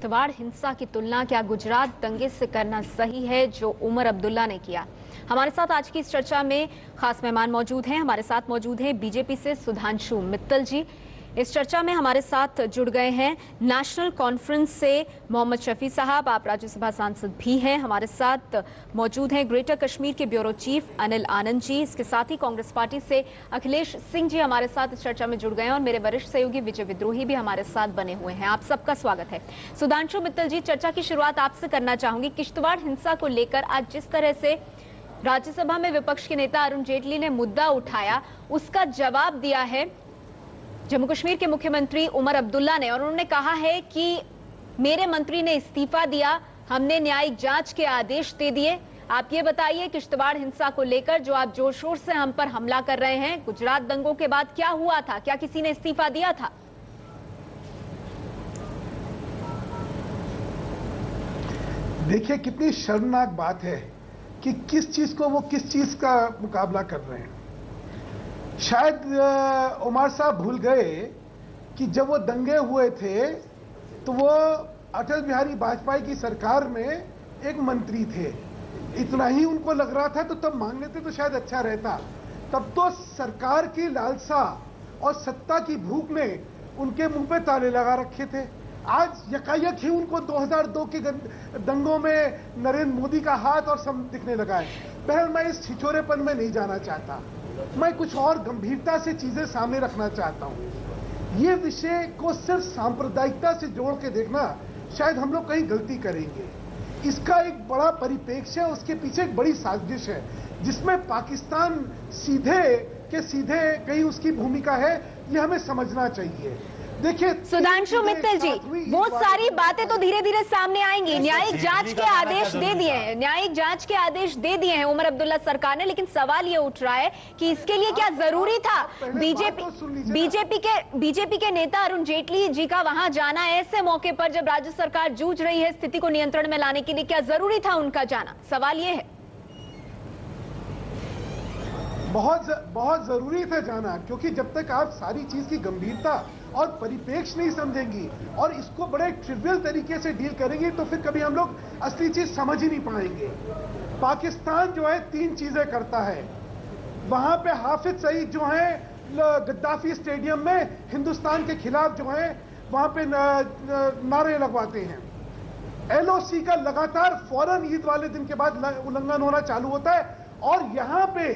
किश्तवाड़ हिंसा की तुलना क्या गुजरात दंगे से करना सही है, जो उमर अब्दुल्ला ने किया। हमारे साथ आज की इस चर्चा में खास मेहमान मौजूद हैं। हमारे साथ मौजूद हैं बीजेपी से सुधांशु मित्तल जी। इस चर्चा में हमारे साथ जुड़ गए हैं नेशनल कॉन्फ्रेंस से मोहम्मद शफी साहब, आप राज्यसभा सांसद भी हैं। हमारे साथ मौजूद हैं ग्रेटर कश्मीर के ब्यूरो चीफ अनिल आनंद जी। इसके साथ ही कांग्रेस पार्टी से अखिलेश सिंह जी हमारे साथ इस चर्चा में जुड़ गए हैं और मेरे वरिष्ठ सहयोगी विजय विद्रोही भी हमारे साथ बने हुए हैं। आप सबका स्वागत है। सुधांशु मित्तल जी, चर्चा की शुरुआत आपसे करना चाहूंगी। किश्तवाड़ हिंसा को लेकर आज जिस तरह से राज्यसभा में विपक्ष के नेता अरुण जेटली ने मुद्दा उठाया, उसका जवाब दिया है जम्मू कश्मीर के मुख्यमंत्री उमर अब्दुल्ला ने, और उन्होंने कहा है कि मेरे मंत्री ने इस्तीफा दिया, हमने न्यायिक जांच के आदेश दे दिए। आप ये बताइए, किश्तवाड़ हिंसा को लेकर जो आप जोर शोर से हम पर हमला कर रहे हैं, गुजरात दंगों के बाद क्या हुआ था? क्या किसी ने इस्तीफा दिया था? देखिए, कितनी शर्मनाक बात है कि किस चीज को वो किस चीज का मुकाबला कर रहे हैं। शायद उमर साहब भूल गए कि जब वो दंगे हुए थे तो वो अटल बिहारी वाजपेयी की सरकार में एक मंत्री थे। इतना ही उनको लग रहा था तो तब मांग लेते तो शायद अच्छा रहता। तब तो सरकार की लालसा और सत्ता की भूख ने उनके मुंह पे ताले लगा रखे थे। आज यकायक ही उनको 2002 के दंगों में नरेंद्र मोदी का हाथ और सब दिखने लगा है। बहरहाल मैं इस छिछोरेपन में नहीं जाना चाहता, मैं कुछ और गंभीरता से चीजें सामने रखना चाहता हूं। ये विषय को सिर्फ सांप्रदायिकता से जोड़ के देखना शायद हम लोग कहीं गलती करेंगे। इसका एक बड़ा परिप्रेक्ष्य है, उसके पीछे एक बड़ी साजिश है जिसमें पाकिस्तान सीधे के सीधे कहीं उसकी भूमिका है, ये हमें समझना चाहिए। देखिए सुधांशु मित्तल जी, वो सारी बातें तो धीरे धीरे सामने आएंगी। न्यायिक जांच के आदेश दे दिए हैं, न्यायिक जांच के आदेश दे दिए हैं उमर अब्दुल्ला सरकार ने, लेकिन सवाल ये उठ रहा है कि इसके लिए क्या जरूरी था बीजेपी के नेता अरुण जेटली जी का वहां जाना? ऐसे मौके पर जब राज्य सरकार जूझ रही है स्थिति को नियंत्रण में लाने के लिए, क्या जरूरी था उनका जाना? सवाल ये है। बहुत जरूरी था जाना, क्योंकि जब तक आप सारी चीज की गंभीरता और परिप्रेक्ष्य नहीं समझेंगी और इसको बड़े ट्रिवियल तरीके से डील करेंगी तो फिर कभी हम लोग असली चीज समझ ही नहीं पाएंगे। पाकिस्तान जो है 3 चीजें करता है। वहां पे हाफिज सईद जो है गद्दाफी स्टेडियम में हिंदुस्तान के खिलाफ जो है वहां पे नारे लगवाते हैं। LOC का लगातार फौरन ईद वाले दिन के बाद उल्लंघन होना चालू होता है। और यहां पे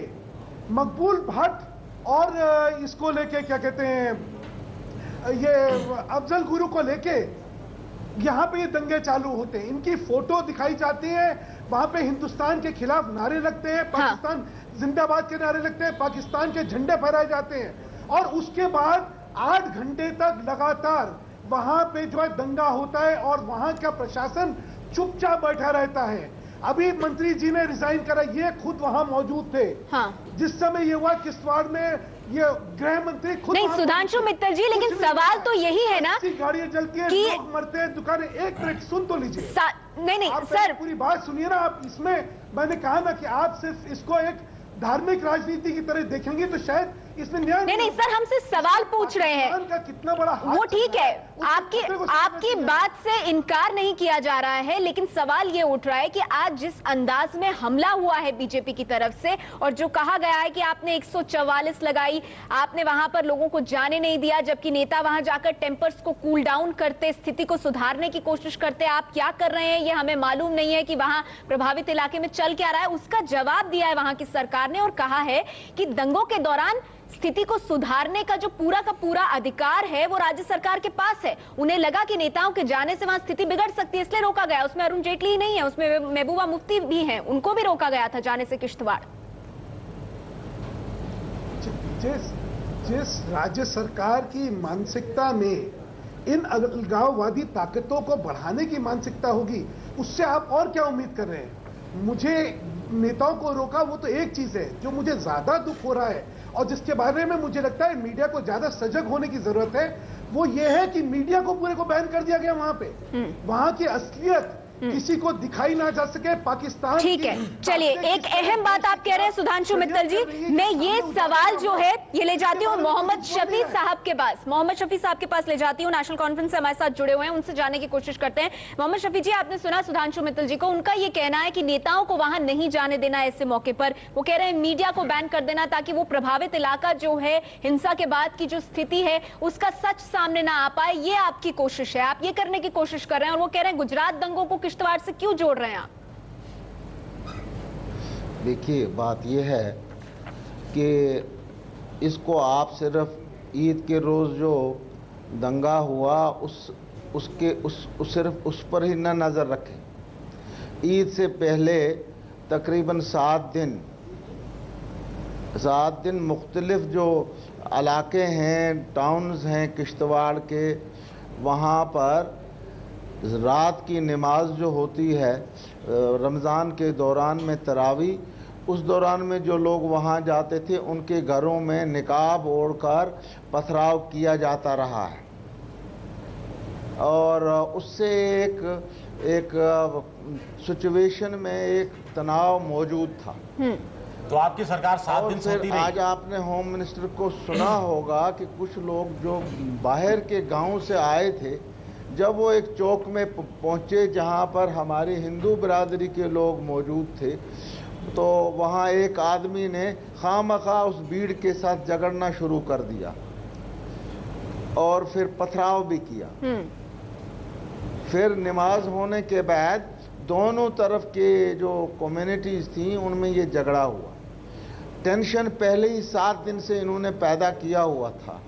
मकबूल भट्ट और इसको लेके क्या कहते हैं, ये अफजल गुरु को लेके यहां पे ये दंगे चालू होते हैं। इनकी फोटो दिखाई जाती है, वहां पे हिंदुस्तान के खिलाफ नारे लगते हैं, पाकिस्तान जिंदाबाद के नारे लगते हैं, पाकिस्तान के झंडे फहराए जाते हैं। और उसके बाद 8 घंटे तक लगातार वहां पे जो है दंगा होता है और वहां का प्रशासन चुपचाप बैठा रहता है। अभी मंत्री जी ने रिजाइन करा, ये खुद वहां मौजूद थे। जिस समय ये हुआ किश्तवाड़ में, ये गृह मंत्री खुद नहीं। सुधांशु मित्तल जी, लेकिन सवाल तो यही है ना, गाड़ियां जलती है, लोग मरते हैं, दुकानें। एक मिनट सुन तो लीजिए। नहीं सर, पूरी बात सुनिए ना आप। इसमें मैंने कहा ना कि आप सिर्फ इसको एक धार्मिक राजनीति की तरह देखेंगे तो शायद इसमें न्याय नहीं सर, हमसे सवाल पूछ रहे हैं। का कितना बड़ा वो ठीक है, आपकी बात से इनकार नहीं किया जा रहा है, लेकिन सवाल ये उठ रहा है कि आज जिस अंदाज में हमला हुआ है बीजेपी की तरफ से, और जो कहा गया है कि आपने 144 लगाई, आपने वहां पर लोगों को जाने नहीं दिया, जबकि नेता वहां जाकर टेम्पर्स को कूल डाउन करते, स्थिति को सुधारने की कोशिश करते। आप क्या कर रहे हैं ये हमें मालूम नहीं है कि वहां प्रभावित इलाके में चल क्या रहा है। उसका जवाब दिया है वहां की सरकार ने और कहा है कि दंगों के दौरान स्थिति को सुधारने का जो पूरा का पूरा अधिकार है वो राज्य सरकार के पास है। उन्हें लगा कि नेताओं के जाने से वहां स्थिति बिगड़ सकती है, इसलिए रोका गया। उसमें अरुण जेटली ही नहीं है, उसमें महबूबा मुफ्ती भी हैं, उनको भी रोका गया था जाने से किश्तवाड़। जिस राज्य सरकार की मानसिकता में इन अलगाववादी ताकतों को बढ़ाने की मानसिकता होगी, उससे आप और क्या उम्मीद कर रहे हैं? मुझे नेताओं को रोका, वो तो एक चीज है। जो मुझे ज्यादा दुख हो रहा है और जिसके बारे में मुझे लगता है मीडिया को ज्यादा सजग होने की जरूरत है, वो ये है कि मीडिया को पूरे को बैन कर दिया गया। वहां पे वहां की असलियत किसी को दिखाई ना जा सके पाकिस्तान। ठीक है, चलिए एक अहम बात आप कह रहे हैं सुधांशु मित्तल जी, मैं ये सवाल जो है ये ले जाती हूँ मोहम्मद शफी साहब के पास। मोहम्मद शफी साहब के पास ले जाती हूँ, नेशनल कॉन्फ्रेंस से हमारे साथ जुड़े हुए हैं, उनसे जानने की कोशिश करते हैं। मोहम्मद शफी जी, आपने सुना सुधांशु मित्तल जी को, उनका ये कहना है कि नेताओं को वहां नहीं जाने देना ऐसे मौके पर। वो कह रहे हैं मीडिया को बैन कर देना ताकि वो प्रभावित इलाका जो है, हिंसा के बाद की जो स्थिति है उसका सच सामने ना आ पाए। ये आपकी कोशिश है, आप ये करने की कोशिश कर रहे हैं। और वो कह रहे हैं गुजरात दंगों को किश्तवाड़ से क्यों जोड़ रहे हैं आप? देखिए, बात यह है कि इसको आप सिर्फ ईद के रोज़ जो दंगा हुआ सिर्फ उस पर ही न नज़र रखें। ईद से पहले तकरीबन 7 दिन मुख्तलिफ जो इलाके हैं, टाउन्स हैं किश्तवाड़ के, वहाँ पर रात की नमाज जो होती है रमज़ान के दौरान में तरावी, उस दौरान में जो लोग वहाँ जाते थे उनके घरों में निकाब ओढ़कर पथराव किया जाता रहा है। और उससे एक सिचुएशन में एक तनाव मौजूद था। तो आपकी सरकार 7 दिन सोती रही। आज आपने होम मिनिस्टर को सुना होगा कि कुछ लोग जो बाहर के गांव से आए थे, जब वो एक चौक में पहुंचे जहां पर हमारी हिंदू बिरादरी के लोग मौजूद थे, तो वहां एक आदमी ने खामखा उस भीड़ के साथ झगड़ना शुरू कर दिया और फिर पथराव भी किया। फिर नमाज होने के बाद दोनों तरफ के जो कम्युनिटीज़ थी उनमें ये झगड़ा हुआ। टेंशन पहले ही 7 दिन से इन्होंने पैदा किया हुआ था।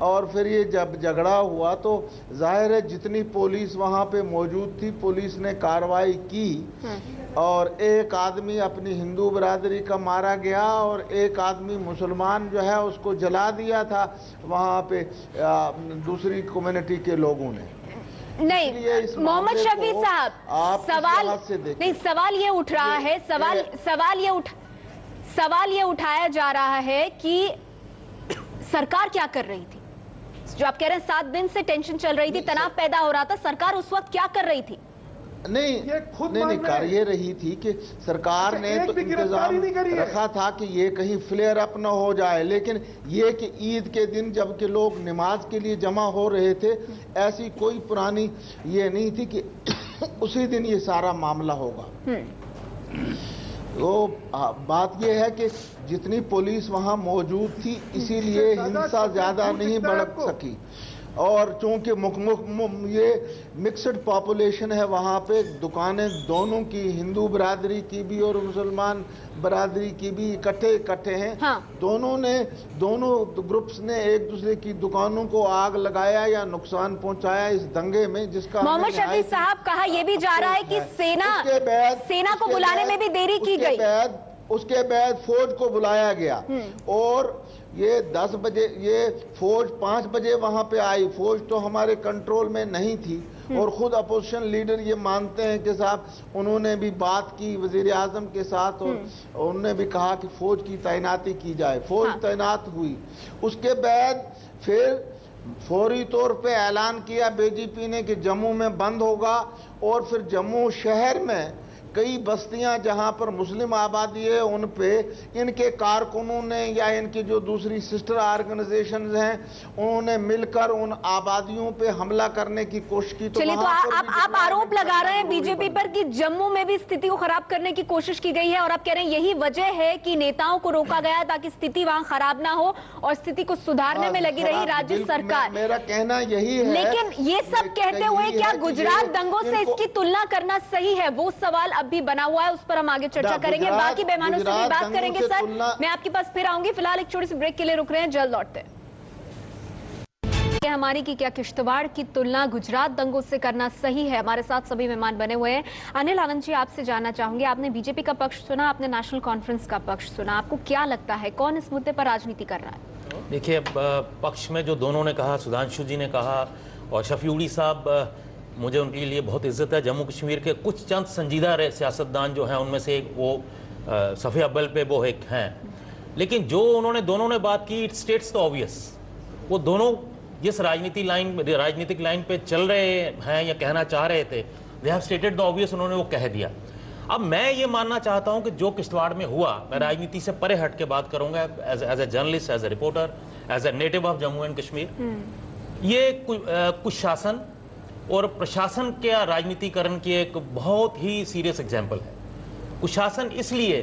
और फिर ये जब झगड़ा हुआ तो जाहिर है जितनी पुलिस वहाँ पे मौजूद थी, पुलिस ने कार्रवाई की और एक आदमी अपनी हिंदू बिरादरी का मारा गया और एक आदमी मुसलमान जो है उसको जला दिया था वहाँ पे दूसरी कम्युनिटी के लोगों ने। नहीं मोहम्मद शफी साहब, सवाल ये उठ रहा है, सवाल ये उठाया जा रहा है कि सरकार क्या कर रही थी? जो आप कह रहे हैं 7 दिन से टेंशन चल रही थी, तनाव पैदा हो रहा था, सरकार उस वक्त क्या कर रही थी? नहीं कर ये रही थी कि सरकार ने तो इंतजाम रखा था कि ये कहीं फ्लेयर अप न हो जाए, लेकिन ये कि ईद के दिन जबकि लोग नमाज के लिए जमा हो रहे थे, ऐसी कोई पुरानी ये नहीं थी कि उसी दिन ये सारा मामला होगा। तो बात यह है कि जितनी पुलिस वहां मौजूद थी इसीलिए हिंसा ज्यादा नहीं भड़क सकी। और चूंकि ये मिक्सड पॉपुलेशन है वहाँ पे, दुकानें दोनों की, हिंदू बिरादरी की भी और मुसलमान बिरादरी की भी इकट्ठे हैं। हाँ। दोनों ग्रुप्स ने एक दूसरे की दुकानों को आग लगाया या नुकसान पहुंचाया इस दंगे में, जिसका मोहम्मद शफी साहब कहा यह भी जा रहा है कि सेना को बुलाने में भी देरी की गई। उसके बाद फौज को बुलाया गया और ये 10 बजे, ये फौज 5 बजे वहां पे आई। फौज तो हमारे कंट्रोल में नहीं थी और खुद अपोजिशन लीडर ये मानते हैं कि साहब उन्होंने भी बात की वजीर आजम के साथ और उन्होंने भी कहा कि फौज की तैनाती की जाए। फौज तैनात हुई। उसके बाद फिर फौरी तौर पे ऐलान किया बीजेपी ने कि जम्मू में बंद होगा और फिर जम्मू शहर में कई बस्तियां जहां पर मुस्लिम आबादी है उन पे इनके कारकुनों ने या इनकी जो दूसरी सिस्टर ऑर्गेनाइजेशंस हैं उन्होंने मिलकर उन आबादियों पे हमला करने की कोशिश की। चलिए, तो आप आरोप लगा रहे हैं बीजेपी पर कि जम्मू में भी स्थिति को खराब करने की कोशिश की गई है और आप कह रहे हैं यही वजह है कि नेताओं को रोका गया ताकि स्थिति वहां खराब ना हो और स्थिति को सुधारने में लगी रही राज्य सरकार। मेरा कहना यही है। लेकिन ये सब कहते हुए क्या गुजरात दंगों से इसकी तुलना करना सही है? वो सवाल अब भी बना हुआ है, उस पर हम आगे चर्चा करेंगे, बाकी बेईमानों से भी बात करेंगे। सर, मैं आपके पास फिर आऊंगी, फिलहाल एक छोटी सी ब्रेक के लिए रुक रहे हैं, जल्द लौटते हैं। हमारी की क्या किश्तवाड़ की तुलना गुजरात दंगों से करना सही है? हमारे साथ सभी मेहमान बने हुए हैं। अनिल आनंद जी, आपसे जानना चाहूंगी, आपने बीजेपी का पक्ष सुना, आपने नेशनल कॉन्फ्रेंस का पक्ष सुना, आपको क्या लगता है कौन इस मुद्दे पर राजनीति कर रहा है? देखिए, पक्ष में जो दोनों ने कहा, सुधांशु जी ने कहा और शफीउड़ी साहब, मुझे उनके लिए बहुत इज्जत है। जम्मू कश्मीर के कुछ चंद संजीदा सियासतदान जो हैं उनमें से एक वो सफ़े अव्वल पे वो एक हैं। लेकिन जो दोनों ने बात की, इट स्टेट्स द ऑब्वियस। वो दोनों जिस राजनीतिक लाइन पे चल रहे हैं या कहना चाह रहे थे they have stated the obvious, उन्होंने वो कह दिया। अब मैं ये मानना चाहता हूं कि जो किश्तवाड़ में हुआ, मैं राजनीति से परे हट के बात करूंगा, as a journalist, as a reporter, as a native of Jammu and Kashmir, ये कुछ शासन और प्रशासन के राजनीतिकरण की एक बहुत ही सीरियस एग्जाम्पल है। कुशासन इसलिए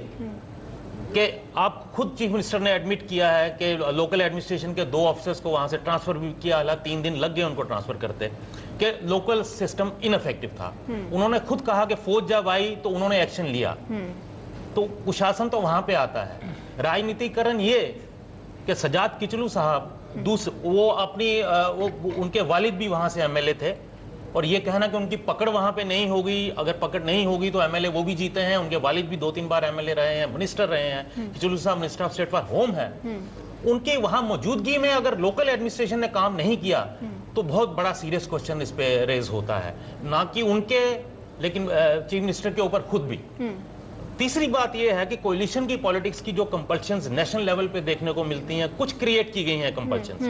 कि आप खुद चीफ मिनिस्टर ने एडमिट किया है कि लोकल एडमिनिस्ट्रेशन के 2 ऑफिसर्स को वहां से ट्रांसफर भी किया, हालांकि 3 दिन लग गए उनको ट्रांसफर करते, कि लोकल सिस्टम इनफेक्टिव था। उन्होंने खुद कहा कि फौज जब आई तो उन्होंने एक्शन लिया। तो कुशासन तो वहां पे आता है। राजनीतिकरण ये कि सजाद किचलू साहब वो अपनी उनके वालिद भी वहां से एमएलए थे, और ये कहना कि उनकी पकड़ वहां पे नहीं होगी, अगर पकड़ नहीं होगी तो एमएलए वो भी जीते हैं, उनके वालिद भी 2-3 बार एमएलए रहे हैं, मिनिस्टर रहे हैं, किचलू साहब minister of state for home है। उनके वहां मौजूदगी में अगर लोकल एडमिनिस्ट्रेशन ने काम नहीं किया तो बहुत बड़ा सीरियस क्वेश्चन इस पे रेज होता है, ना कि उनके, लेकिन चीफ मिनिस्टर के ऊपर खुद भी। तीसरी बात यह है कि कोलिशन की पॉलिटिक्स की जो कंपल्शंस नेशनल लेवल पे देखने को मिलती हैं, कुछ क्रिएट की गई हैं कंपल्शंस,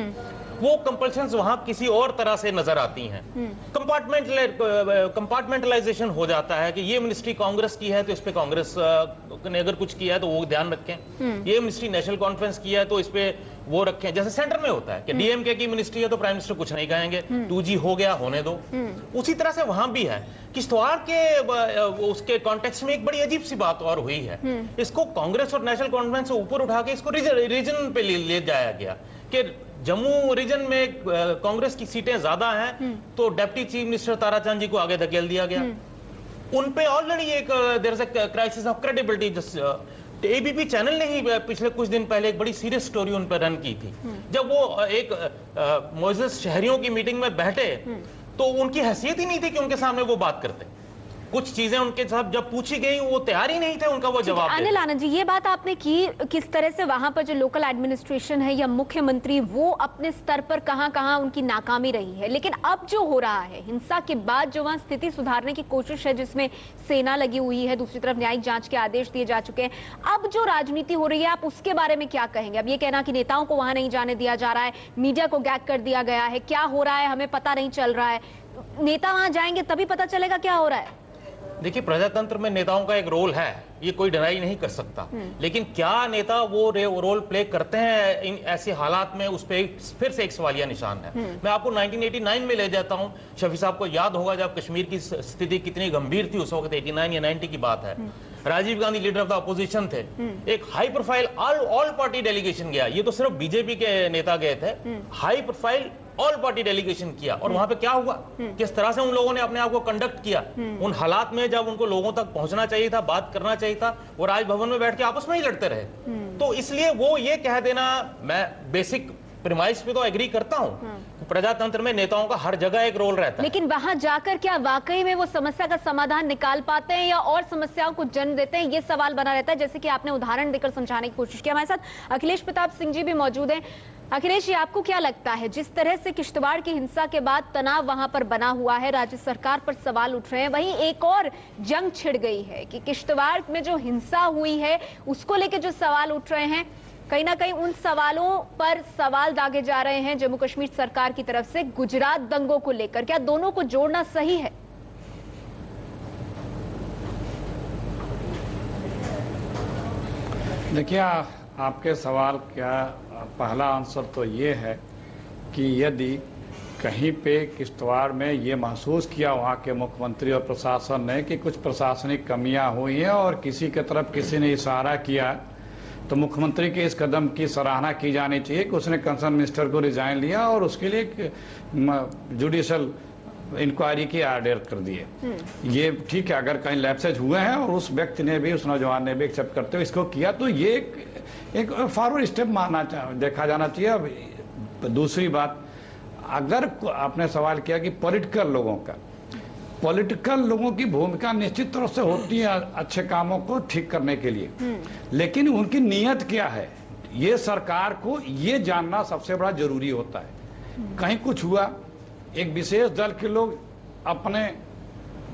वो कंपल्शंस वहां किसी और तरह से नजर आती हैं। कंपार्टमेंटलाइजेशन हो जाता है कि ये मिनिस्ट्री कांग्रेस की है तो इस पे कांग्रेस ने अगर कुछ किया है तो वो ध्यान रखें, ये मिनिस्ट्री नेशनल कॉन्फ्रेंस की है तो इस पे वो रखें। जैसे सेंटर में होता है कि डीएमके की मिनिस्ट्री है तो प्राइम मिनिस्टर कुछ नहीं कहेंगे, 2G हो गया होने दो। उसी तरह से वहां भी है। किश्तवाड़ के उसके कॉन्टेक्स्ट में एक बड़ी अजीब सी बात और हुई है, इसको कांग्रेस और नेशनल कॉन्फ्रेंस से ऊपर उठा के इसको रीजन पे ले जाया गया कि जम्मू रीजन में कांग्रेस की सीटें ज्यादा हैं तो deputy chief minister Tarachand ji को आगे धकेल दिया गया। उन पे ऑलरेडी एक there is a crisis of credibility. ABP channel ने ही पिछले कुछ दिन पहले एक बड़ी सीरियस स्टोरी उन पर रन की थी। जब वो एक मोइसेस शहरियों की मीटिंग में बैठे तो उनकी हैसियत ही नहीं थी कि उनके सामने वो बात करते। कुछ चीजें उनके साथ जब पूछी गई वो तैयार ही नहीं थे उनका वो जवाब। अनिल आनंद जी, ये बात आपने की किस तरह से वहां पर जो लोकल एडमिनिस्ट्रेशन है या मुख्यमंत्री वो अपने स्तर पर कहां उनकी नाकामी रही है, लेकिन अब जो हो रहा है हिंसा के बाद जो वहां स्थिति सुधारने की कोशिश है जिसमें सेना लगी हुई है, दूसरी तरफ न्यायिक जांच के आदेश दिए जा चुके हैं, अब जो राजनीति हो रही है आप उसके बारे में क्या कहेंगे? अब ये कहना कि नेताओं को वहां नहीं जाने दिया जा रहा है, मीडिया को गैग कर दिया गया है, क्या हो रहा है हमें पता नहीं चल रहा है, नेता वहां जाएंगे तभी पता चलेगा क्या हो रहा है। देखिए, प्रजातंत्र में नेताओं का एक रोल है, ये कोई डिनाई नहीं कर सकता, लेकिन क्या नेता वो रोल प्ले करते हैं इन ऐसे हालात में, उस पर फिर से एक सवालिया निशान है। मैं आपको 1989 में ले जाता हूं। शफी साहब को याद होगा जब कश्मीर की स्थिति कितनी गंभीर थी उस वक्त, 89 या 90 की बात है। Rajiv Gandhi leader of the opposition थे, एक high profile all party delegation गया, ये तो सिर्फ बीजेपी के नेता गए थे, high profile all party delegation किया। और वहां पे क्या हुआ, किस तरह से उन लोगों ने अपने आप को कंडक्ट किया उन हालात में जब उनको लोगों तक पहुंचना चाहिए था, बात करना चाहिए था, वो राजभवन में बैठ के आपस में ही लड़ते रहे। तो इसलिए वो ये कह देना, मैं बेसिक प्रीमाइस पे तो एग्री करता हूं, प्रजातंत्र में नेताओं का हर जगह एक रोल रहता है, लेकिन वहां जाकर क्या वाकई में वो समस्या का समाधान निकाल पाते हैं या और समस्याओं को जन्म देते हैं, ये सवाल बना रहता है। जैसे कि आपने उदाहरण देकर समझाने की कोशिश की। हमारे साथ अखिलेश प्रताप सिंह जी भी मौजूद हैं। अखिलेश जी, आपको क्या लगता है, जिस तरह से किश्तवाड़ की हिंसा के बाद तनाव वहां पर बना हुआ है, राज्य सरकार पर सवाल उठ रहे हैं, वहीं एक और जंग छिड़ गई है कि किश्तवाड़ में जो हिंसा हुई है उसको लेकर जो सवाल उठ रहे हैं, कहीं ना कहीं उन सवालों पर सवाल दागे जा रहे हैं जम्मू कश्मीर सरकार की तरफ से गुजरात दंगों को लेकर। क्या दोनों को जोड़ना सही है? देखिए, आपके सवाल का पहला आंसर तो ये है कि यदि कहीं पे किश्तवाड़ में ये महसूस किया वहाँ के मुख्यमंत्री और प्रशासन ने कि कुछ प्रशासनिक कमियां हुई हैं और किसी की तरफ किसी ने इशारा किया, तो मुख्यमंत्री के इस कदम की सराहना की जानी चाहिए कि उसने कंसर्न मिनिस्टर को रिजाइन लिया और उसके लिए जुडिशल इंक्वायरी के आर्डर कर दिए। ये ठीक है, अगर कहीं लैप्सेज हुए हैं और उस व्यक्ति ने भी, उस नौजवान ने भी एक्सेप्ट करते हुए इसको किया, तो ये एक फॉरवर्ड स्टेप देखा जाना चाहिए। अब दूसरी बात, अगर आपने सवाल किया कि पॉलिटिकल लोगों की भूमिका निश्चित तौर से होती है अच्छे कामों को ठीक करने के लिए, लेकिन उनकी नीयत क्या है ये सरकार को ये जानना सबसे बड़ा जरूरी होता है। कहीं कुछ हुआ, एक विशेष दल के लोग अपने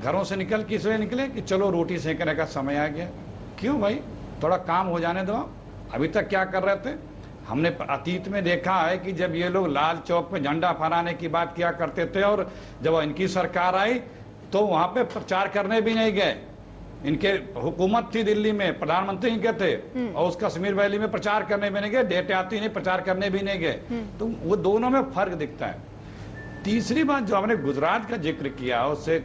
घरों से इसलिए निकले कि चलो रोटी सेकने का समय आ गया। क्यों भाई, थोड़ा काम हो जाने दो। अभी तक क्या कर रहे थे, हमने अतीत में देखा है कि जब ये लोग लाल चौक पे झंडा फहराने की बात किया करते थे और जब इनकी सरकार आई तो वहां पे प्रचार करने भी नहीं गए। इनके हुकूमत थी दिल्ली में, प्रधानमंत्री इनके थे, और उस कश्मीर वैली में प्रचार करने भी नहीं गए, देहत्याती नहीं प्रचार करने भी नहीं गए। तो वो दोनों में फर्क दिखता है। तीसरी बात जो हमने गुजरात का जिक्र किया, उससे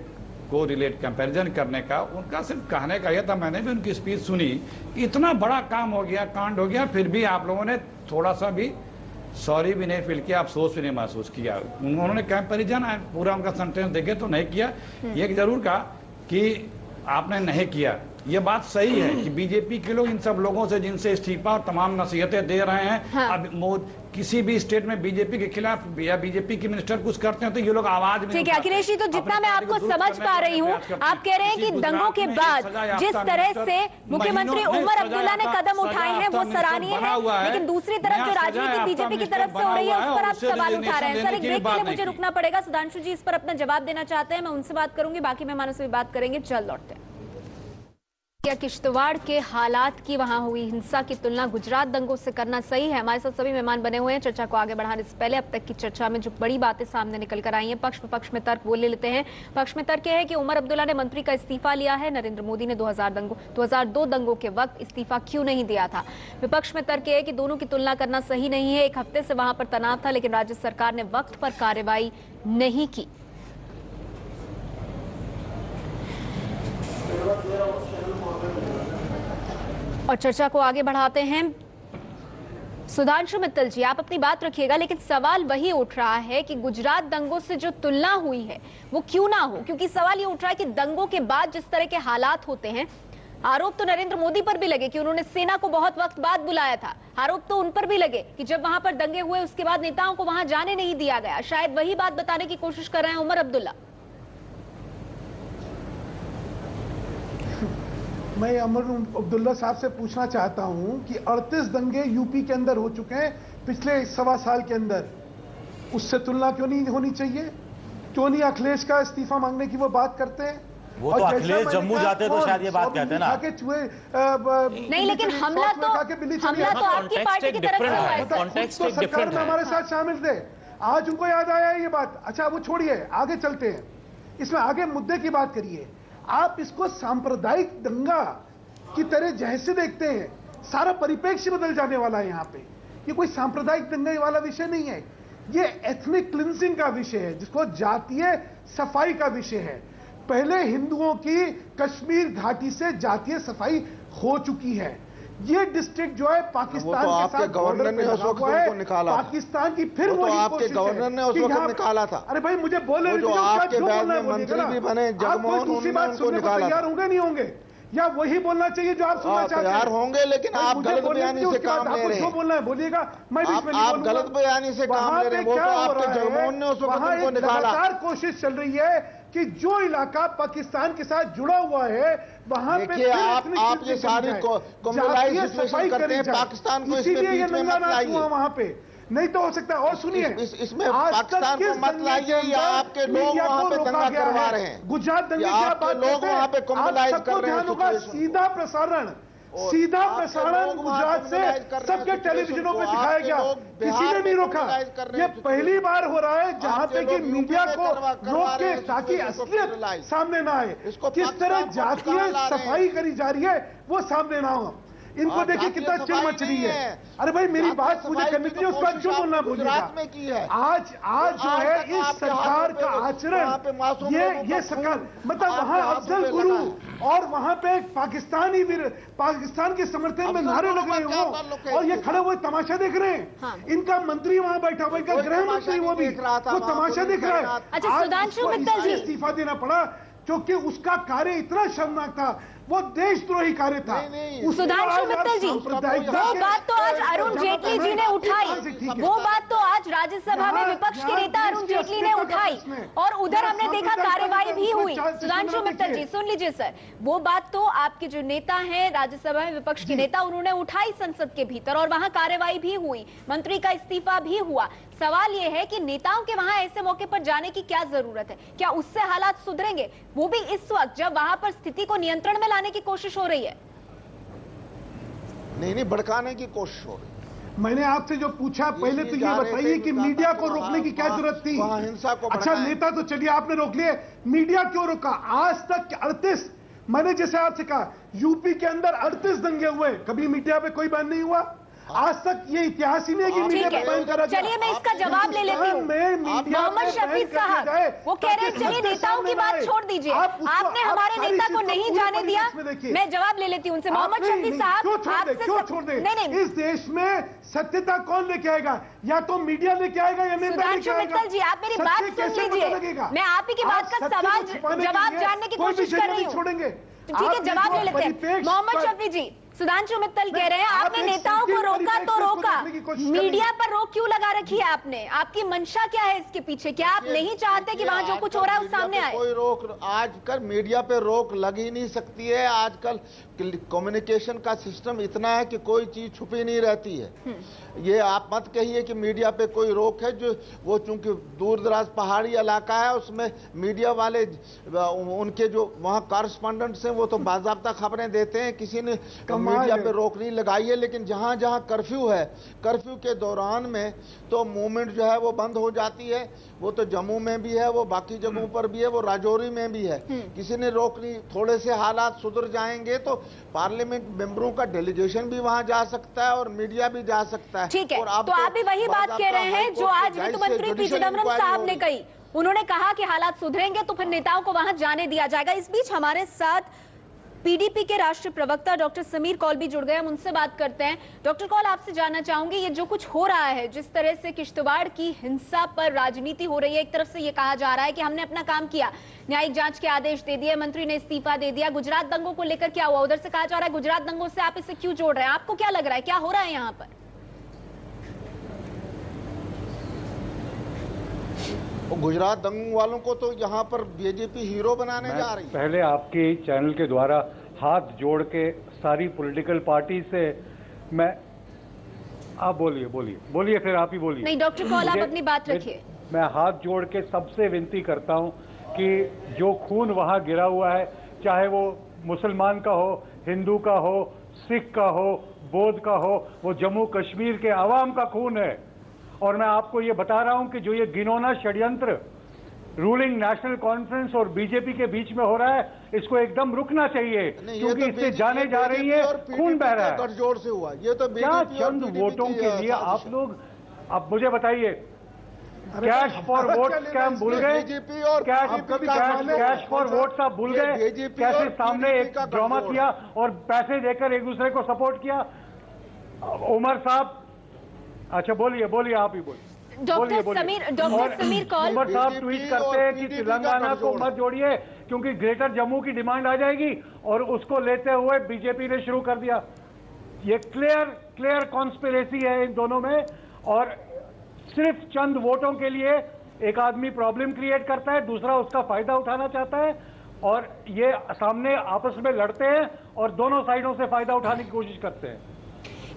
को रिलेट कंपैरिजन करने का, उनका सिर्फ कहने का यह था, मैंने भी उनकी स्पीच सुनी, इतना बड़ा काम हो गया, कांड हो गया, फिर भी आप लोगों ने थोड़ा सा भी सॉरी भी नहीं फील किया, अफसोस भी नहीं महसूस किया। उन्होंने कंपैरिजन पूरा उनका सेंटेंस देखे तो नहीं किया। ये जरूर कहा कि आपने नहीं किया। ये बात सही है कि बीजेपी के लोग इन सब लोगों से जिनसे इस्तीफा और तमाम नसीहतें दे रहे हैं, हाँ। अब किसी भी स्टेट में बीजेपी के खिलाफ या बीजेपी के मिनिस्टर कुछ करते हैं तो ये लोग आवाज नहीं। ठीक है अखिलेश जी, तो जितना मैं आपको समझ पा रही हूँ, आप कह रहे हैं कि दंगों के बाद जिस तरह से मुख्यमंत्री उमर अब्दुल्ला ने कदम उठाए हैं वो सराहनीय है, लेकिन दूसरी तरफ जो राजनीति बीजेपी की तरफ से हो रही है उस पर आप सवाल उठा रहे हैं। सर एक ब्रेक के लिए मुझे रुकना पड़ेगा। सुधांशु जी इस पर अपना जवाब देना चाहते हैं, मैं उनसे बात करूंगी, बाकी मेहमानों से भी बात करेंगे। जल्द लौटते हैं। क्या किश्तवाड़ के हालात की वहां हुई हिंसा की तुलना गुजरात दंगों से करना सही है? हमारे साथ सभी मेहमान बने हुए हैं। चर्चा को आगे बढ़ाने से पहले अब तक की चर्चा में जो बड़ी बातें सामने निकल कर आई हैं, पक्ष विपक्ष में तर्क वो ले लेते हैं। पक्ष में तर्क है कि उमर अब्दुल्ला ने मंत्री का इस्तीफा लिया है, नरेंद्र मोदी ने 2002 दंगों के वक्त इस्तीफा क्यों नहीं दिया था। विपक्ष में तर्क है कि दोनों की तुलना करना सही नहीं है। एक हफ्ते से वहां पर तनाव था, लेकिन राज्य सरकार ने वक्त पर कार्रवाई नहीं की। और चर्चा को आगे बढ़ाते हैं। सुधांशु मित्तल जी, आप अपनी बात रखिएगा, लेकिन सवाल वही उठ रहा है कि गुजरात दंगों से जो तुलना हुई है वो क्यों ना हो, क्योंकि सवाल ये उठ रहा है कि दंगों के बाद जिस तरह के हालात होते हैं, आरोप तो नरेंद्र मोदी पर भी लगे कि उन्होंने सेना को बहुत वक्त बाद बुलाया था, आरोप तो उन पर भी लगे कि जब वहां पर दंगे हुए उसके बाद नेताओं को वहां जाने नहीं दिया गया। शायद वही बात बताने की कोशिश कर रहे हैं उमर अब्दुल्ला। मैं उमर अब्दुल्ला साहब से पूछना चाहता हूं कि 38 दंगे यूपी के अंदर हो चुके हैं पिछले 1.25 साल के अंदर, उससे तुलना क्यों नहीं होनी चाहिए? क्यों नहीं अखिलेश का इस्तीफा मांगने की वो बात करते हैं? वो तो अखिलेश जम्मू जाते तो शायद ये बात कहते हैं ना। नहीं, लेकिन हमला तो आपकी पार्टी की तरफ से हुआ है। तो सरकार में हमारे साथ शामिल थे, आज उनको याद आया ये बात। अच्छा वो छोड़िए, आगे चलते हैं, इसमें आगे मुद्दे की बात करिए। आप इसको सांप्रदायिक दंगा की तरह जैसे देखते हैं, सारा परिप्रेक्ष्य बदल जाने वाला है। यहाँ पे ये कोई सांप्रदायिक दंगे वाला विषय नहीं है, ये एथनिक क्लिंजिंग का विषय है, जिसको जातीय सफाई का विषय है। पहले हिंदुओं की कश्मीर घाटी से जातीय सफाई हो चुकी है। ये डिस्ट्रिक्ट जो है पाकिस्तान के साथ गवर्नर ने उस वक्त उनको निकाला, पाकिस्तान की फिर वो आपके गवर्नर ने उस वक्त निकाला था। अरे भाई मुझे बोले जो आपके बाद में मंत्री भी बने जगमोहन, उनको निकाला। तैयार होंगे नहीं होंगे, या वही बोलना चाहिए जो आप सुनना चाहते हैं? तैयार होंगे, लेकिन आप गलत बयानी से काम ले रहे हैं। बोलना है बोलिएगा, मैं आप गलत बयानी से काम ले रहे हैं। वो तो आपके जगमोहन ने उस वक्त उनको निकाला। लगातार कोशिश चल रही है कि जो इलाका पाकिस्तान के साथ जुड़ा हुआ है वहां पे आप ये सारी कम्युनलाइज सिचुएशन करते हैं, पाकिस्तान को इसमें बीच में मत लाइए। वहां पे नहीं तो हो सकता है। और सुनिए, इसमें पाकिस्तान को मत लाइए, या आपके लोग वहां पे दंगा करवा रहे हैं। गुजरात दंगे क्या बात लोग वहां पे कम्युनलाइज कर रहे हैं। सीधा प्रसारण गुजरात से सबके टेलीविजनों पे दिखाया गया, किसी ने नहीं रोका। ये पहली बार हो रहा है जहां पे कि मीडिया को रोक के, ताकि असलियत सामने ना आए, किस तरह जातीय सफाई करी जा रही है वो सामने ना हो। इनको देखिए कितना चिल मच रही है। अरे भाई मेरी बात मुझे करनी चाहिए, उसका क्यों बोलना बोलिएगा? आज जो है इस सरकार का आचरण, ये सरकार मतलब वहां अफजल गुरु और वहां पे पाकिस्तान के समर्थन में नारे लग रहे हो और ये खड़े हुए तमाशा देख रहे हैं। हाँ। इनका मंत्री वहां बैठा हुआ, इनका गृह मंत्री वो भी वो तमाशा देख रहा है। अच्छा सुधांशु मित्तल जी, इस्तीफा देना पड़ा क्योंकि उसका कार्य इतना शर्मनाक था, वो देशद्रोही कार्य था। सुधांशु मित्तल जी, वो बात तो आज अरुण जेटली जी ने उठाई, वो बात तो आज राज्यसभा में विपक्ष के नेता अरुण जेटली ने उठाई, और उधर हमने देखा कार्रवाई भी हुई। सुधांशु मित्तल जी सुन लीजिए सर, वो बात तो आपके जो नेता हैं राज्यसभा में विपक्ष के नेता, उन्होंने उठाई संसद के भीतर, और वहां कार्रवाई भी हुई, मंत्री का इस्तीफा भी हुआ। सवाल यह है कि नेताओं के वहां ऐसे मौके पर जाने की क्या जरूरत है? क्या उससे हालात सुधरेंगे, वो भी इस वक्त जब वहां पर स्थिति को नियंत्रण में लाने की कोशिश हो रही है? नहीं, भड़काने की कोशिश हो रही है। मैंने आपसे जो पूछा पहले तो ये बताइए कि मीडिया को रोकने की क्या जरूरत थी? हिंसा को अच्छा नेता तो चलिए आपने रोक लिए, मीडिया क्यों रोका? आज तक 38, मैंने जैसे आपसे कहा यूपी के अंदर 38 दंगे हुए, कभी मीडिया पे कोई बैन नहीं हुआ। आज तक ये इतिहास ही नहीं कि मीडिया पे बैन करा गया। चलिए मैं इसका जवाब ले लेती हूँ। मोहम्मद शफी साहब वो कह रहे हैं चलिए नेताओं की बात छोड़ दीजिए, आपने हमारे नेता को नहीं जाने दिया। मैं जवाब ले लेती हूँ उनसे। मोहम्मद शफी साहब क्यों छोड़ दे? इस देश में सत्यता कौन लेके आएगा? या तो मीडिया लेके आएगा या नेता लेके आएगा। मित्तल जी आप मेरी बात सुन लीजिए, मैं आप ही की बात का सवाल जवाब जानने की कोशिश कर रही हूँ। छोड़ेंगे ठीक है, जवाब ले लेते हैं। मोहम्मद शफी जी, सुधांशु मित्तल कह रहे हैं आपने नेताओं को रोका तो रोका, मीडिया पर रोक क्यों लगा रखी है आपने? आपकी मंशा क्या है इसके पीछे? क्या आप नहीं चाहते कि वहां जो कुछ हो रहा है वो सामने आए? कोई रोक आजकल मीडिया पे रोक लग ही नहीं सकती है। आजकल कम्युनिकेशन का सिस्टम इतना है कि कोई चीज छुपी नहीं रहती है। ये आप मत कहिए कि मीडिया पे कोई रोक है, जो वो चूंकि दूर दराज पहाड़ी इलाका है उसमें मीडिया वाले उनके जो वहाँ कॉरेस्पॉन्डेंट्स हैं वो तो बाकायदा खबरें देते हैं, किसी ने मीडिया पे रोक नहीं लगाई है। लेकिन जहाँ जहाँ कर्फ्यू है, कर्फ्यू के दौरान में तो मूवमेंट जो है वो बंद हो जाती है। वो तो जम्मू में भी है, वो बाकी जगहों पर भी है, वो राजौरी में भी है। किसी ने रोक नहीं। थोड़े से हालात सुधर जाएंगे तो पार्लियामेंट मेंबरों का डेलीगेशन भी वहां जा सकता है और मीडिया भी जा सकता है। ठीक है, तो आप भी वही बात कह रहे हैं जो आज वित्त मंत्री पी चिदम्बरम साहब ने कही। उन्होंने कहा कि हालात सुधरेंगे तो फिर नेताओं को वहां जाने दिया जाएगा। इस बीच हमारे साथ पीडीपी के राष्ट्रीय प्रवक्ता डॉक्टर समीर कौल भी जुड़ गए, हम उनसे बात करते हैं। डॉक्टर कौल, आपसे जानना चाहूंगी ये जो कुछ हो रहा है, जिस तरह से किश्तवाड़ की हिंसा पर राजनीति हो रही है, एक तरफ से ये कहा जा रहा है कि हमने अपना काम किया, न्यायिक जांच के आदेश दे दिए, मंत्री ने इस्तीफा दे दिया, गुजरात दंगों को लेकर क्या हुआ? उधर से कहा जा रहा है गुजरात दंगों से आप इसे क्यों जोड़ रहे हैं? आपको क्या लग रहा है क्या हो रहा है यहाँ पर? गुजरात दंगों वालों को तो यहाँ पर बीजेपी हीरो बनाने जा रही है। पहले आपके चैनल के द्वारा हाथ जोड़ के सारी पॉलिटिकल पार्टी से मैं, आप बोलिए फिर आप ही बोलिए। नहीं डॉक्टर कौल आप अपनी बात रखिए। मैं हाथ जोड़ के सबसे विनती करता हूँ कि जो खून वहाँ गिरा हुआ है, चाहे वो मुसलमान का हो, हिंदू का हो, सिख का हो, बौद्ध का हो, वो जम्मू कश्मीर के आवाम का खून है। और मैं आपको ये बता रहा हूं कि जो ये घिनौना षड्यंत्र रूलिंग नेशनल कॉन्फ्रेंस और बीजेपी के बीच में हो रहा है, इसको एकदम रुकना चाहिए, क्योंकि इससे जाने जा रही है, खून बह रहा है। गठजोड़ से हुआ ये तो क्या चंद वोटों के लिए आप लोग, अब मुझे बताइए, कैश फॉर वोट स्कैम भूल गए? कैश फॉर वोट्स आप भूल गए? कैसे सामने एक ड्रामा किया और पैसे देकर एक दूसरे को सपोर्ट किया? उमर साहब, अच्छा बोलिए आप ही बोलिए। डॉक्टर समीर कौल, उमर साहब ट्वीट करते हैं कि तेलंगाना को मत जोड़िए क्योंकि ग्रेटर जम्मू की डिमांड आ जाएगी, और उसको लेते हुए बीजेपी ने शुरू कर दिया। ये क्लियर कॉन्स्पिरेसी है इन दोनों में, और सिर्फ चंद वोटों के लिए एक आदमी प्रॉब्लम क्रिएट करता है, दूसरा उसका फायदा उठाना चाहता है, और ये सामने आपस में लड़ते हैं और दोनों साइडों से फायदा उठाने की कोशिश करते हैं।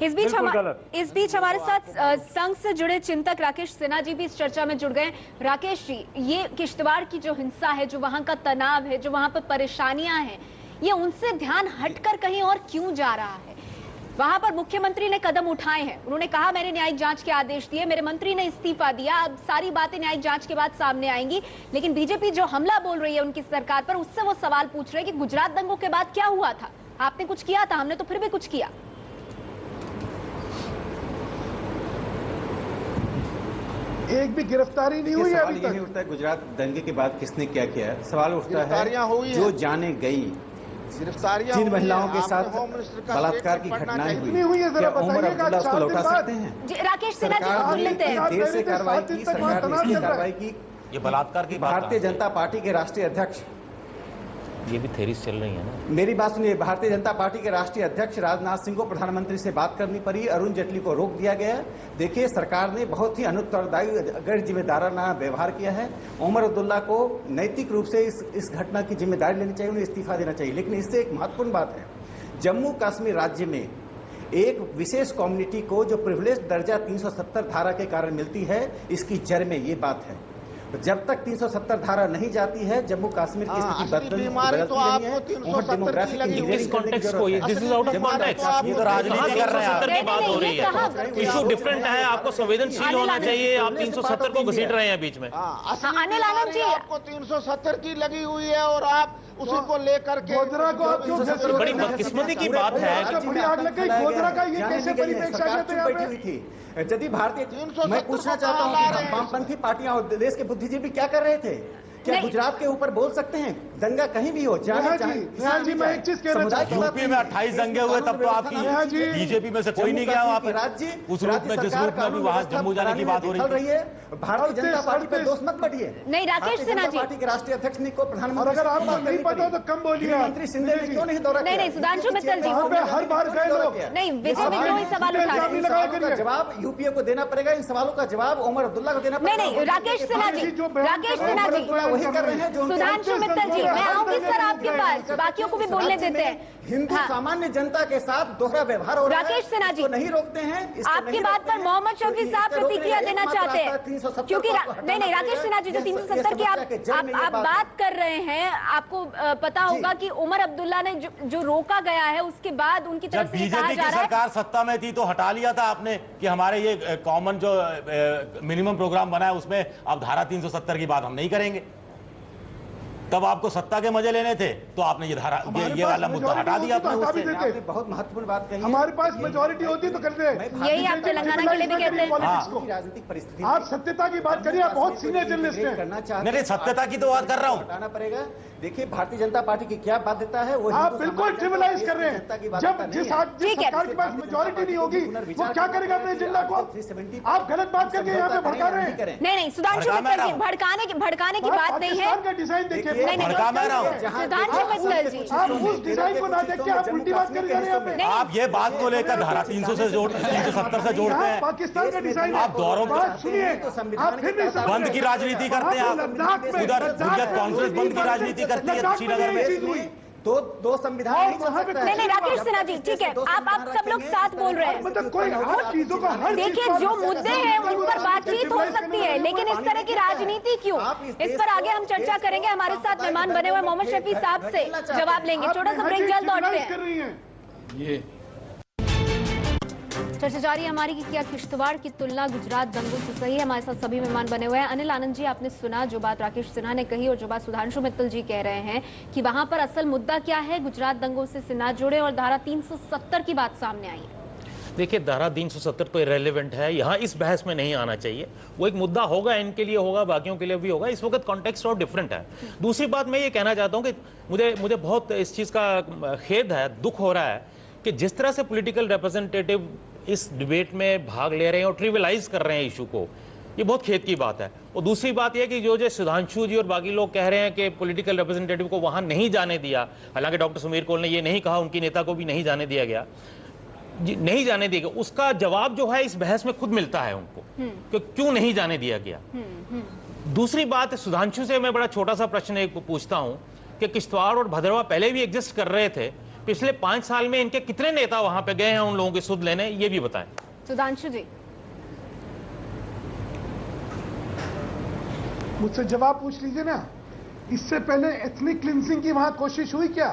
इस बीच हमारे साथ संघ से जुड़े चिंतक राकेश सिन्हा जी भी इस चर्चा में जुड़ गए। राकेश जी, ये किश्तवाड़ की जो हिंसा है, जो वहां का तनाव है, जो वहां पर परेशानियां हैं, ये उनसे ध्यान हटकर कहीं और क्यों जा रहा है? वहां पर मुख्यमंत्री ने कदम उठाए हैं, उन्होंने कहा मैंने न्यायिक जांच के आदेश दिए, मेरे मंत्री ने इस्तीफा दिया, अब सारी बातें न्यायिक जांच के बाद सामने आएंगी। लेकिन बीजेपी जो हमला बोल रही है उनकी सरकार पर, उससे वो सवाल पूछ रहे हैं कि गुजरात दंगों के बाद क्या हुआ था? आपने कुछ किया था? हमने तो फिर भी कुछ किया। एक भी गिरफ्तारी नहीं हुई अभी तक। नहीं उठता है गुजरात दंगे के बाद किसने क्या किया है, सवाल उठता है जो जाने गई जिन महिलाओं के साथ बलात्कार की घटनाएं हुई, क्या उमर अब्दुल्ला उसको लौटा सकते हैं? राकेश सिन्हा जी को सुन लेते हैं। देर से कार्रवाई की, सरकार ने इसकी कार्रवाई की। ये बलात्कार की भारतीय जनता पार्टी के राष्ट्रीय अध्यक्ष, ये भी थेरीज चल रही है ना, मेरी बात सुनिए। भारतीय जनता पार्टी के राष्ट्रीय अध्यक्ष राजनाथ सिंह को प्रधानमंत्री से बात करनी पड़ी, अरुण जेटली को रोक दिया गया। देखिए, सरकार ने बहुत ही अनुत्तरदायी, गैर जिम्मेदाराना व्यवहार किया है। उमर अब्दुल्ला को नैतिक रूप से इस घटना की जिम्मेदारी लेनी चाहिए, उन्हें इस्तीफा देना चाहिए। लेकिन इससे एक महत्वपूर्ण बात है, जम्मू कश्मीर राज्य में एक विशेष कम्युनिटी को जो प्रिविलेज दर्जा 370 धारा के कारण मिलती है, इसकी जड़ में ये बात है। जब तक 370 धारा नहीं जाती है जम्मू कश्मीर की स्थिति बदलती नहीं है। इस कॉन्टेक्स्ट को, this is out of context, ये तो राजनीति कर रहे हैं। 370 की बात हो रही है, इशू डिफरेंट है, आपको संवेदनशील होना चाहिए, आप 370 को घसीट रहे हैं बीच में। अनिल आनंद जी, आपको 370 की लगी हुई है और आप उसी को लेकर के गोधरा को बड़ी बदकिस्मती की बात है। गोधरा का ये कैसे परिप्रेक्ष्य आ जाते हैं? बैठी हुई थी यदि भारतीय, मैं पूछना चाहता हूँ कि वामपंथी पार्टियां और देश के बुद्धिजीवी क्या कर रहे थे? क्या गुजरात के ऊपर बोल सकते हैं? दंगा कहीं भी हो, जी मैं एक चीज कहना चाहता हूं, यूपी में 28 दंगे हुए तब तो आपकी बीजेपी में से कोई नहीं गया वहां पे राज्य, उस रूप में जिस रूप में भी वहां जम्मू जाने की बात हो रही है। भारतीय जनता पार्टी पर दोष मत बढ़िए। नहीं, राकेश सिन्हा जी, पार्टी के राष्ट्रीय अध्यक्ष को प्रधानमंत्री, अगर आपको नहीं पता तो कम बोलिए। मंत्री शिंदे ने क्यों नहीं दौरा किया? नहीं, सुधांशु मित्तल जी, हर बार गए लोग। नहीं, विजय विद्रोह ही सवाल उठा रहे हैं। जवाब यूपीए को देना पड़ेगा, इन सवालों का जवाब उमर अब्दुल्ला को देना पड़ेगा। नहीं, राकेश सिन्हा जी, राकेश सिन्हा जी, वही कर रहे हैं जो सुधांशु मित्तल जी, मैं आऊंगी सर आपके पास, बाकियों को भी बोलने देते हैं। हिंदू सामान्य जनता के साथ दोहरा व्यवहार हो रहा है। राकेश सिन्हा जी, नहीं रोकते हैं। आपकी बात पर मोहम्मद शफी साहब प्रतिक्रिया देना चाहते हैं, क्योंकि नहीं, राकेश सिन्हा जी, जो 370 की आप बात कर रहे हैं, आपको पता होगा कि उमर अब्दुल्ला ने जो रोका गया है, उसके बाद उनकी तरफ से बीजेपी की सरकार सत्ता में थी तो हटा लिया था आपने कि हमारे ये कॉमन जो मिनिमम प्रोग्राम बना है उसमें अब धारा 370 की बात हम नहीं करेंगे। तब आपको सत्ता के मजे लेने थे तो आपने ये धारा ये वाला मुद्दा हटा दिया। आपने बहुत महत्वपूर्ण बात कही। हमारे पास मेजोरिटी होती तो करते। यही आप तेलंगाना के लिए भी कहते हैं। राजनीतिक परिस्थिति, आप सत्यता की बात करिए, आप बहुत सीनियर जर्नलिस्ट हैं। करना चाहते हैं, नहीं, सत्यता की तो बात कर रहा हूँ। हटाना पड़ेगा। देखिए भारतीय जनता पार्टी की क्या बाध्यता है, वो आप बिल्कुल ट्रिविलाइज कर रहे हैं। जब जिस सरकार के पास मेजोरिटी नहीं होगी वो क्या करेगा अपने जिला को? आप गलत बात करके यहाँ पे भड़का रहे हैं। नहीं, सुधांशु मित्तल जी, भड़काने की बात नहीं है। का डिजाइन देखिए, भड़का मैं रहा हूँ। सुधांशु मित्तल जी, आप उस डिजाइन को ना देख के आप उल्टी बात कर रहे हैं। आप ये बात को लेकर धारा 300 से 370 से जोड़ते हैं। पाकिस्तान का डिजाइन आप दौरों सुनिए, आप फिर नहीं बंद की राजनीति करते हैं आप, उधर हुर्रियत कॉन्फ्रेंस बंद की राजनीति करती है श्रीनगर में। दो संविधान नहीं, राकेश सिन्हा जी, ठीक है, आप सब लोग साथ बोल रहे हैं। मतलब कोई हर चीजों का हर देखिए, जो मुद्दे हैं उन पर बातचीत हो सकती है, लेकिन इस तरह की राजनीति क्यों? इस पर आगे हम चर्चा करेंगे। हमारे साथ मेहमान बने हुए मोहम्मद शफी साहब से जवाब लेंगे। छोटा सा ब्रेक, जल्द लौटते हैं। चर्चा जारी हमारी कि क्या किश्तवाड़ की तुलना गुजरात दंगों से सही है? हमारे साथ सभी मेहमान बने हुए हैं। अनिल आनंद जी, आपने सुना जो बात राकेश सिन्हा ने कही और जो बात सुधांशु मित्तल जी कह रहे हैं कि वहां पर असल मुद्दा क्या है, गुजरात दंगों से ना जुड़े, और धारा 370 की बात सामने आई है। देखिए, धारा 370 तो इरेलेवेंट है, यहाँ इस बहस में नहीं आना चाहिए। वो एक मुद्दा होगा, इनके लिए होगा, बाकियों के लिए भी होगा। इस वक्त कॉन्टेक्स्ट और डिफरेंट है। दूसरी बात मैं ये कहना चाहता हूँ कि मुझे बहुत इस चीज़ का खेद है, दुख हो रहा है कि जिस तरह से पॉलिटिकल रिप्रेजेंटेटिव इस डिबेट में भाग ले रहे हैं और ट्रिविलाइज कर रहे हैं इशू को, ये बहुत खेद की बात है। और दूसरी बात यह कि जो सुधांशु जी और बाकी लोग कह रहे हैं कि पॉलिटिकल रिप्रेजेंटेटिव को वहां नहीं जाने दिया, हालांकि डॉक्टर सुमीर कौल ने ये नहीं कहा, उनकी नेता को भी नहीं जाने दिया गया, नहीं जाने दिया गया, उसका जवाब जो है इस बहस में खुद मिलता है उनको कि क्यों नहीं जाने दिया गया। दूसरी बात, सुधांशु से मैं बड़ा छोटा सा प्रश्न एक पूछता हूं कि किश्तवाड़ और भद्रवा पहले भी एग्जिस्ट कर रहे थे, पिछले 5 साल में इनके कितने नेता वहां पे गए हैं उन लोगों की सुध लेने, ये भी बताएं। सुधांशु जी, मुझसे जवाब पूछ लीजिए ना। इससे पहले एथनिक क्लिंजिंग की वहां कोशिश हुई क्या?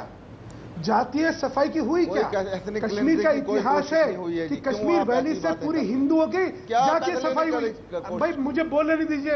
जातीय सफाई की हुई क्या? कश्मीर का इतिहास है कि कश्मीर वैली से पूरी हिंदुओं की जातीय सफाई हुई। भाई मुझे बोलने नहीं दीजिए,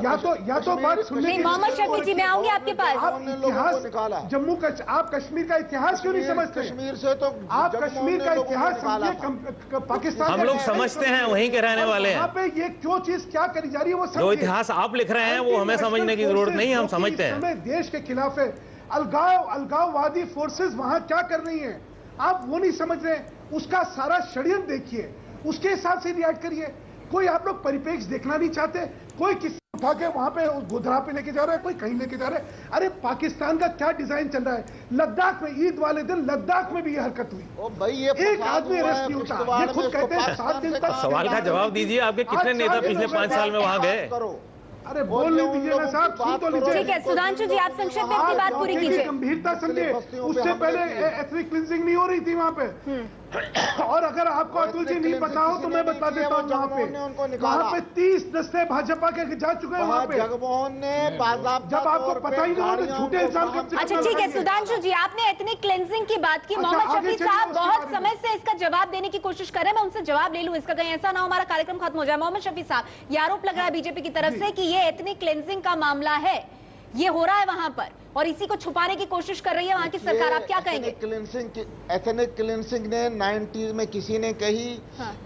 या तो बात सुनने। मोहम्मद शफी जी, मैं आऊंगी आपके पास। आप इतिहास जम्मू का, आप कश्मीर का इतिहास क्यों नहीं समझते? कश्मीर से तो आप कश्मीर का इतिहास समझिए, पाकिस्तान हम लोग समझते हैं, वहीं के रहने वाले हैं। यहाँ पे ये क्यों चीज क्या करी जा रही है वो जो इतिहास आप लिख रहे हैं वो हमें समझने की जरूरत नहीं, हम समझते हैं। देश के खिलाफ है, अलगाववादी फोर्सेस वहां क्या कर रही हैं, आप वो नहीं समझ रहे। उसका सारा षड्यंत्र देखिए, उसके हिसाब से रिएक्ट करिए। कोई आप लोग परिप्रेक्ष्य देखना नहीं चाहते। कोई किसी उठा के वहां पे गोधरा पे लेके जा रहा है, कोई कहीं लेके जा रहा है। अरे पाकिस्तान का क्या डिजाइन चल रहा है? लद्दाख में ईद वाले दिन लद्दाख में भी ये हरकत हुई। भाई ये एक आदमी अरेस्ट नहीं होता। ये खुद कहते हैं 7 दिन तक। सवाल का जवाब दीजिए, आपके कितने नेता पिछले 5 साल में वहां गए? अरे बोल नहीं दीजिए ना साहब, सुन तो लीजिए। ठीक है, सुधांशु जी, आप संक्षेप में अपनी बात पूरी कीजिए। गंभीरता समझे। उससे पहले एथनिक क्लिंजिंग नहीं हो रही थी वहां पे। और अगर आपको अतुल जी नहीं पता हो तो मैं बता देता हूँ, वहाँ पे 30 दस्ते भाजपा के जा चुके हैं वहाँ पे। जगमोहन ने जब आपको पता ही नहीं हो तो झूठे इल्जाम करते। अच्छा ठीक है सुधांशु जी, आपने एथनिक क्लेंजिंग की बात की। मोहम्मद शफी साहब बहुत समय से इसका जवाब देने की कोशिश कर रहे हैं, मैं उनसे जवाब ले लूं इसका, कहीं ऐसा ना हो हमारा कार्यक्रम खत्म हो जाए। मोहम्मद शफी साहब, ये आरोप लग रहा है बीजेपी की तरफ से कि ये एथनिक क्लेंजिंग का मामला है, ये हो रहा है वहां पर और इसी को छुपाने की कोशिश कर रही है वहां की सरकार, आप क्या कहेंगे? एथनिक क्लींसिंग ने 90s में किसी ने कही,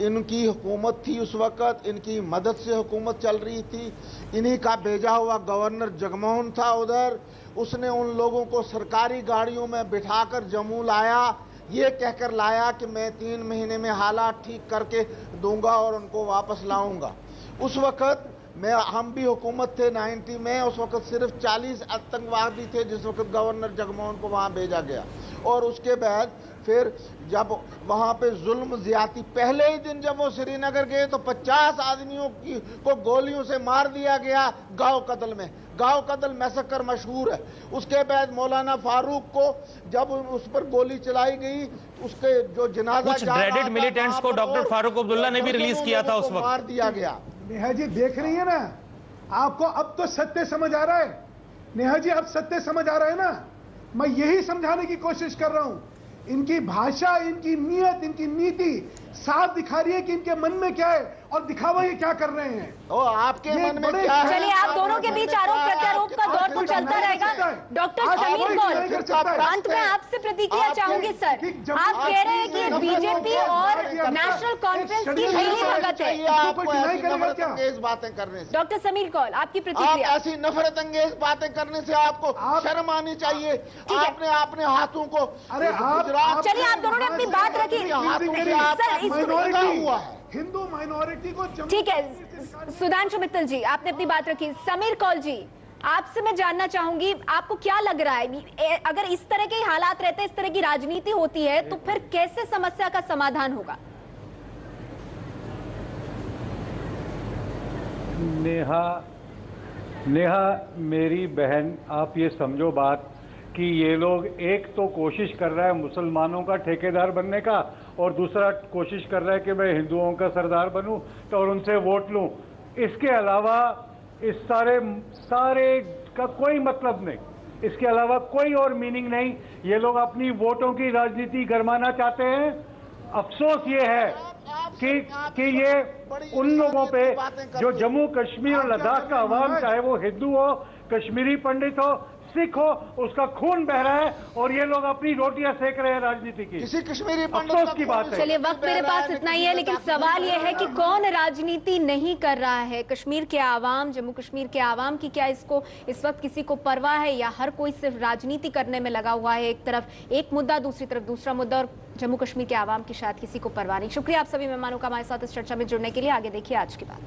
इनकी हुकूमत थी उस वक्त, इनकी मदद से हुकूमत चल रही थी, इन्हीं का भेजा हुआ गवर्नर जगमोहन था उधर, उसने उन लोगों को सरकारी गाड़ियों में बिठाकर जम्मू लाया, ये कहकर लाया कि मैं 3 महीने में हालात ठीक करके दूंगा और उनको वापस लाऊंगा। उस वक्त हम भी हुकूमत थे 90 में, उस वक्त सिर्फ 40 आतंकवादी थे जिस वक्त गवर्नर जगमोहन को वहां भेजा गया। और उसके बाद फिर जब वहां पे जुल्म ज्यादती, पहले ही दिन जब वो श्रीनगर गए तो 50 आदमियों को गोलियों से मार दिया गया गांव कदल में। गांव कदल मैसेकर मशहूर है। उसके बाद मौलाना फारूक को जब उस पर गोली चलाई गई, उसके जो जनाजा कुछ ड्रेडेड मिलिटेंट्स को डॉक्टर फारूक अब्दुल्ला ने भी रिलीज किया था उस वक्त, मार दिया गया। नेहा जी देख रही है ना, आपको अब तो सत्य समझ आ रहा है। नेहा जी अब सत्य समझ आ रहा है ना, मैं यही समझाने की कोशिश कर रहा हूं। इनकी भाषा, इनकी नीयत, इनकी नीति साफ दिखा रही है कि इनके मन में क्या है और दिखावा ये क्या कर रहे हैं। ओ आपके मन में क्या है? चलिए आप दोनों के बीच आरोप प्रत्यारोप का दौर तो चलता रहेगा। डॉक्टर समीर कौल, अंत में आपसे प्रतिक्रिया चाहूंगी सर। आप कह रहे हैं कि बीजेपी और नेशनल कॉन्फ्रेंस की मिली भगत है। नफरतअंगेज बातें करने से, डॉक्टर समीर कौल आपकी प्रतिक्रिया। ऐसी नफरतअंगेज बातें करने से आपको शर्म आनी चाहिए। आपने अपने हाथों को, अरे चलिए आप दोनों ने अपनी बात रखी सर, हुआ है हिंदू माइनॉरिटी को। ठीक है सुधांशु मित्तल जी, आपने अपनी बात रखी। समीर कौल जी, आपसे मैं जानना चाहूंगी आपको क्या लग रहा है, अगर इस तरह के हालात रहते, इस तरह की राजनीति होती है तो फिर कैसे समस्या का समाधान होगा? नेहा मेरी बहन, आप ये समझो बात कि ये लोग एक तो कोशिश कर रहा है मुसलमानों का ठेकेदार बनने का और दूसरा कोशिश कर रहा है कि मैं हिंदुओं का सरदार बनूं तो और उनसे वोट लूं। इसके अलावा इस सारे का कोई मतलब नहीं, इसके अलावा कोई और मीनिंग नहीं। ये लोग अपनी वोटों की राजनीति गरमाना चाहते हैं। अफसोस ये है कि ये उन लोगों पे जो जम्मू कश्मीर और लद्दाख का अवाम, चाहे वो हिंदू हो, कश्मीरी पंडित हो, सिख हो, उसका खून बह रहा है और ये लोग अपनी रोटियां सेक रहे हैं राजनीति की। किसी कश्मीरी अफसोस की बात है। चलिए वक्त मेरे पास इतना ही है, लेकिन सवाल यह है कि कौन राजनीति नहीं कर रहा है? कश्मीर के आवाम, जम्मू कश्मीर के आवाम की क्या इसको इस वक्त किसी को परवाह है, या हर कोई सिर्फ राजनीति करने में लगा हुआ है? एक तरफ एक मुद्दा, दूसरी तरफ दूसरा मुद्दा, और जम्मू कश्मीर के आवाम की शायद किसी को परवाह नहीं। शुक्रिया आप सभी मेहमानों का हमारे साथ इस चर्चा में जुड़ने के लिए। आगे देखिए आज की बात।